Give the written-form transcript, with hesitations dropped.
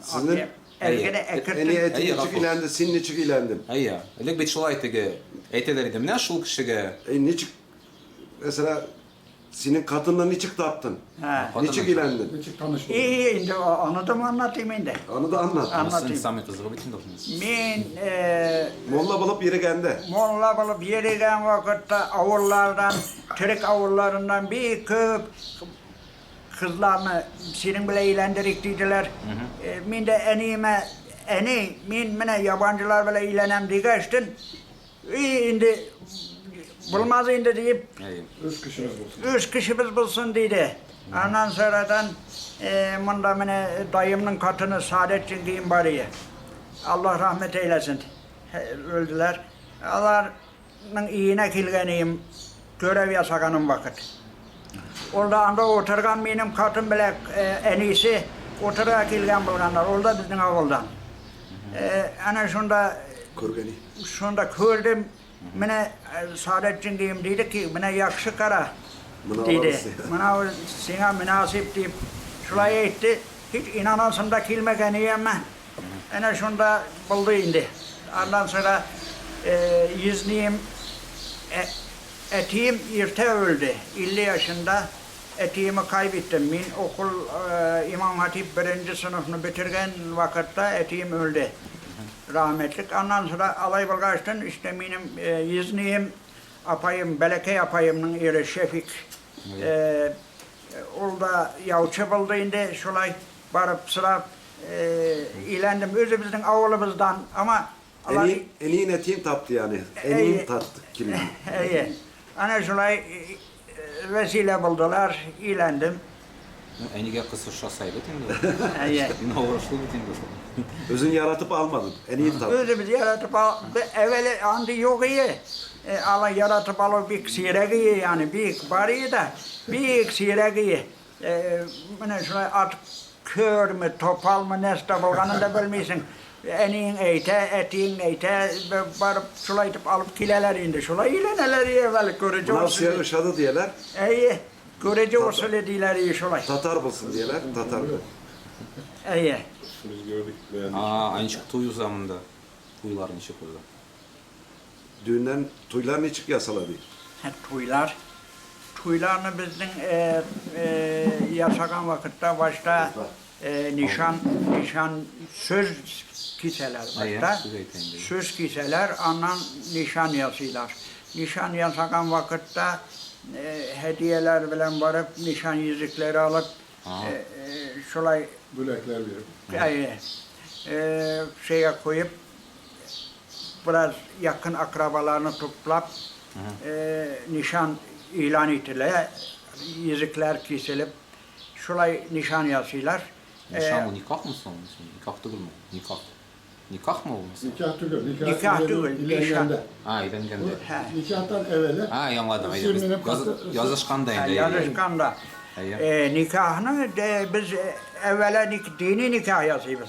Sizin Erkede eni eti çık ilendi, sinni çık ilendim. Ayya. Elek bet şolay tege. Eyteler idim. Ne şul kişige? Ne çık mesela senin kadınla ne çık taptın? Ha. Ne çık ilendin? Küçük tanışma. İyi, şimdi onu da mı anlatayım şimdi? Onu da anlat. Anlat. Nasıl insan kızığı bitin dokuz. Men Molla balıp yere gende. molla bulup yerigen vakitte avullardan, Türk avullarından bir köp kızlarını senin bile eğlendirik dediler. Men de men mene yabancılar bile eğlenem digeçtin. İyi indi bulmaz indi deyip Ayya. Üç kişimiz bulsun. 3 kişimiz bulsun dedi. Ondan sonradan bunda mene dayımın katını Saadettin diyeyim bariye. Allah rahmet eylesin. Öldüler. Allah'ın iyine kilgeniyim. Görev yasakanım vakit. Orada anda oturgan benim katım bile en iyisi oturarak kilgen bulganlar. Orada bizim avuldan. Ana şunda gördüm. Mene Saadettin diyeyim dedi ki mene yakşı kara. Dedi. Bana sana münasip deyip şuraya etti. Hiç inanasın da kilmegeniyim ben. Ana şunda buldu indi. Ondan sonra yüzlüğüm etiğim irte öldü. 50 yaşında etiğimi kaybettim. Ben okul İmam Hatip 1. sınıfını bitirgen vakitte etiğim öldü. Rahmetlik. Ondan sonra alay bulgaçtın işte benim yüzlüğüm apayım, beleke apayımın eri Şefik. Orada yavçı buldu indi. Şulay barıp sırap ilendim özümüzün avulumuzdan ama En iyi etiğim taptı yani. En iyi tattı kilini. iyi. Ana şulay vesile buldular, ilendim. Enige kısır şasay bitin de. İyi. Ne uğraşlı bitin de. Özün yaratıp almadın. En iyi tattı. Özümüz yaratıp evveli andi yok iyi. Allah yaratıp alıp bir sirek iyi yani büyük bari da büyük sirek iyi. Bana şulay at kör mü, topal mı, neste bulganını da bilmiyorsun. Enin eyte, etiğin eyte, barıp şulaytıp alıp kileler indi. Şulay ileneler iyi evvel görücü Bunlar usulü. suya ışadı diyeler. İyi, görücü usulü diyorlar iyi şulay. Tatar bulsun diyeler. Tatar bul. İyi. Biz gördük, beğendik. Aynı çık tuyu zamanında. Tuyular ne çık orada. Düğünden tuylar ne çık yasaladı. Tuylar. Tuylarını bizden yasakan vakitte başta nişan söz kiseler Ayya, başta. söz eyteğinde. Söz kiseler anan nişan yazıylar. Nişan yasakan vakitte hediyeler bilen varıp nişan yüzükleri alıp şulay Bülekler verip. şeye koyup biraz yakın akrabalarını toplayıp nişan ilan ettiler. Yüzükler kesilip şulay nişan yazıyorlar. Nişan mı nikah mı son? Nikah değil mi? Nikah. Nikah mı olmasın? Nikah tügül. Nikah tügül, nişan. Ha ilengen de. Nikahtan evveli. Ha yanladım. Sürmenin Yazışkan da indi. Yazışkanda. Nikahını biz evvela dini nikah yazıyoruz.